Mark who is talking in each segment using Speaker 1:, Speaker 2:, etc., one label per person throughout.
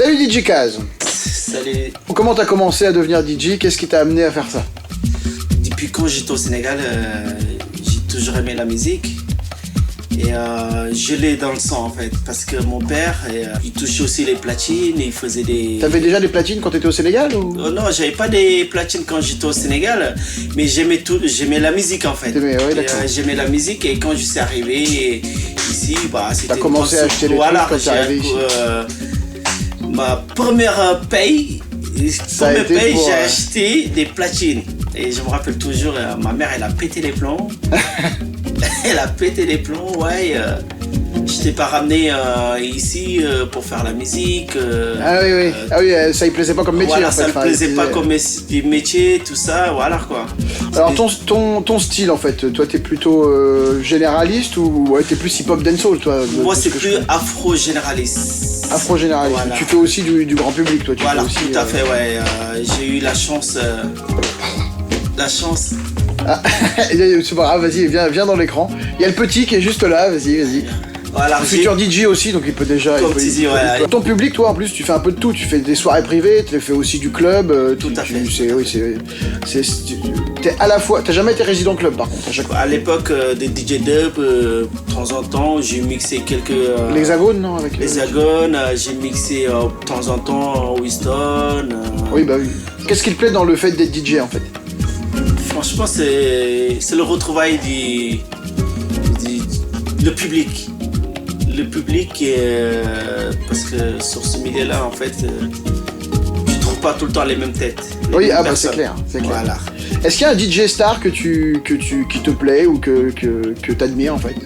Speaker 1: Salut DJ Kaz.
Speaker 2: Salut.
Speaker 1: Comment t'as commencé à devenir DJ? Qu'est-ce qui t'a amené à faire ça?
Speaker 2: Depuis quand j'étais au Sénégal, j'ai toujours aimé la musique. Et je l'ai dans le sang en fait, parce que mon père, il touchait aussi les platines, il faisait des...
Speaker 1: T'avais déjà des platines quand t'étais au Sénégal ou...
Speaker 2: Non, j'avais pas des platines quand j'étais au Sénégal, mais j'aimais la musique en fait.
Speaker 1: Ouais, d'accord.
Speaker 2: J'aimais la musique et quand je suis arrivé ici, bah c'était...
Speaker 1: T'as commencé à acheter les trucs quand t'es arrivé ici.
Speaker 2: Ma première paye, j'ai acheté des platines. Et je me rappelle toujours, ma mère elle a pété les plombs. Elle a pété les plombs, ouais. Je t'ai pas ramené ici pour faire la musique.
Speaker 1: Ah oui, ça lui plaisait pas comme métier
Speaker 2: voilà,
Speaker 1: en fait.
Speaker 2: Ça ne plaisait pas comme métier, tout ça, voilà quoi.
Speaker 1: Alors ton style en fait, toi t'es plutôt généraliste ou ouais, t'es plus hip-hop dancehall toi?
Speaker 2: Moi c'est plus afro-généraliste.
Speaker 1: Afro-généraliste, voilà. Tu fais aussi du grand public toi?
Speaker 2: Voilà,
Speaker 1: fais aussi,
Speaker 2: tout à fait, ouais. J'ai eu la chance...
Speaker 1: Ah, c'est pas grave, vas-y, viens dans l'écran. Il y a le petit qui est juste là, vas-y.
Speaker 2: Voilà,
Speaker 1: futur DJ aussi, donc il peut déjà...
Speaker 2: ouais.
Speaker 1: Ton public, toi, en plus, tu fais un peu de tout. Tu fais des soirées privées, tu fais aussi du club.
Speaker 2: Tout à fait.
Speaker 1: T'es à la fois... T'as jamais été résident club, par contre, à chaque fois.
Speaker 2: À l'époque des DJ dub, de temps en temps, j'ai mixé quelques...
Speaker 1: L'Hexagone, non avec
Speaker 2: l'Hexagone, j'ai mixé de temps en temps Winston.
Speaker 1: Oui, bah oui. Qu'est-ce qui te plaît dans le fait d'être DJ, en fait?
Speaker 2: Franchement, c'est le retrouvail du public. Le public, parce que sur ce milieu-là, en fait, tu trouves pas tout le temps les mêmes têtes.
Speaker 1: Oui, bah c'est clair.
Speaker 2: Voilà.
Speaker 1: Est-ce qu'il y a un DJ star qui te plaît ou que t'admires, en fait,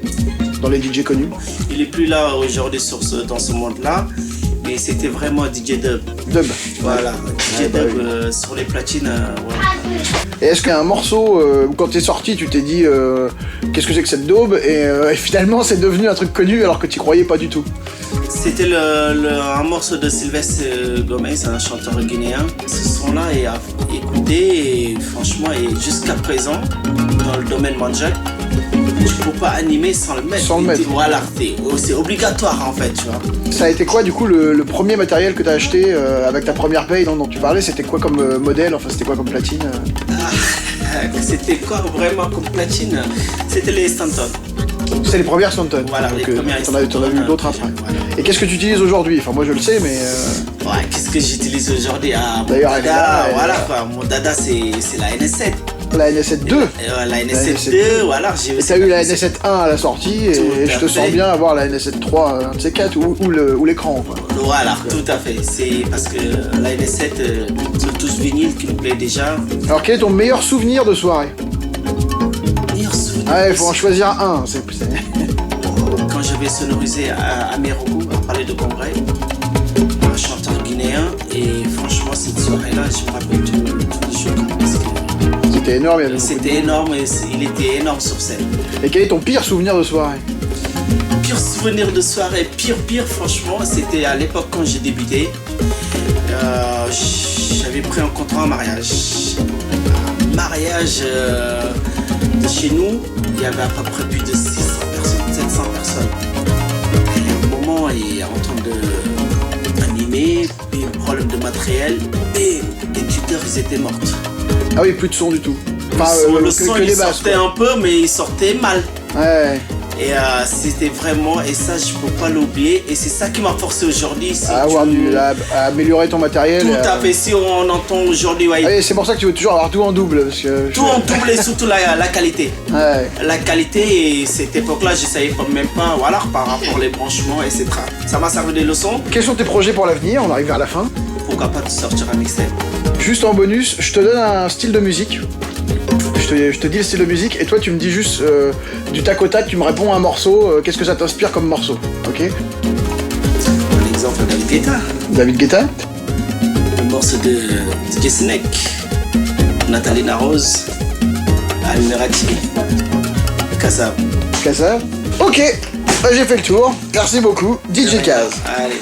Speaker 1: dans les DJ connus? Il
Speaker 2: est plus là aujourd'hui dans ce monde-là. Et c'était vraiment DJ dub. Voilà, DJ dub sur les platines.
Speaker 1: Et est-ce qu'il y a un morceau où quand t'es sorti, tu t'es dit qu'est-ce que c'est que cette daube et finalement c'est devenu un truc connu alors que tu croyais pas du tout?
Speaker 2: C'était un morceau de Sylvestre Gomez, un chanteur guinéen. Ce son-là est à écouter et franchement, jusqu'à présent, dans le domaine mondial, tu peux pas animer sans le mettre. Voilà, c'est obligatoire en fait, tu vois.
Speaker 1: Ça a été quoi du coup le premier matériel que t'as acheté avec ta première paye dont tu parlais? C'était quoi comme modèle? Enfin, c'était quoi comme platine?
Speaker 2: C'était quoi vraiment comme platine? C'était les Stanton.
Speaker 1: C'est les premières Stanton.
Speaker 2: Voilà, les premières Stanton.
Speaker 1: T'en as vu d'autres après. Voilà. Et qu'est-ce que tu utilises aujourd'hui? Enfin, moi je le sais, mais...
Speaker 2: Ouais, qu'est-ce que j'utilise aujourd'hui?
Speaker 1: D'ailleurs,
Speaker 2: mon dada, voilà quoi. Mon dada, c'est la NS7.
Speaker 1: La NS7 2.
Speaker 2: La NS7 2, voilà.
Speaker 1: Et t'as eu la NS7 1 à la sortie, et je te sens bien avoir la NS7 3, un de ces quatre, ou l'écran.
Speaker 2: Voilà, tout à fait. C'est parce que la NS7, c'est tous vinyle qui me plaît déjà.
Speaker 1: Alors quel est ton meilleur souvenir de soirée?
Speaker 2: Meilleur souvenir?
Speaker 1: Ouais, il faut en choisir un.
Speaker 2: Quand j'avais sonorisé à Merogo, à Palais de Congrès, un chanteur guinéen, et franchement, cette soirée-là, je me rappelle tous les jours.
Speaker 1: C'était énorme,
Speaker 2: c'était énorme, il était énorme sur scène.
Speaker 1: Et quel est ton pire souvenir de soirée?
Speaker 2: Pire souvenir de soirée, pire, franchement, c'était à l'époque quand j'ai débuté. J'avais pris un contrat en mariage. Un mariage de chez nous, il y avait à peu près plus de 600 personnes, 700 personnes. Et à un moment, il est en train d'animer, problème de matériel, et les tuteurs, ils étaient morts.
Speaker 1: Ah oui, plus de son du tout.
Speaker 2: Enfin, le son il sortait un peu, mais il sortait mal.
Speaker 1: Ouais.
Speaker 2: Et c'était vraiment, et ça je peux pas l'oublier, et c'est ça qui m'a forcé aujourd'hui.
Speaker 1: À améliorer ton matériel.
Speaker 2: Tout à fait, si on entend aujourd'hui. Ouais,
Speaker 1: ah, c'est pour ça que tu veux toujours avoir tout en double. Parce que
Speaker 2: tout en double et surtout la qualité.
Speaker 1: Ouais.
Speaker 2: La qualité, et cette époque-là, je savais même pas, voilà, par rapport aux branchements, etc. Ça m'a servi des leçons.
Speaker 1: Quels sont tes projets pour l'avenir? On arrive vers la fin.
Speaker 2: Pourquoi pas te sortir un mixtape?
Speaker 1: Juste en bonus, je te donne un style de musique. Je te dis le style de musique et toi tu me dis juste du tac au tac, tu me réponds un morceau, qu'est-ce que ça t'inspire comme morceau, ok?
Speaker 2: Par exemple, David Guetta.
Speaker 1: David Guetta.
Speaker 2: Le morceau de DJ Snake, Nathalie Narose, Almirati, Kassab.
Speaker 1: Ok, bah, j'ai fait le tour, merci beaucoup, DJ Kaz.
Speaker 2: Allez.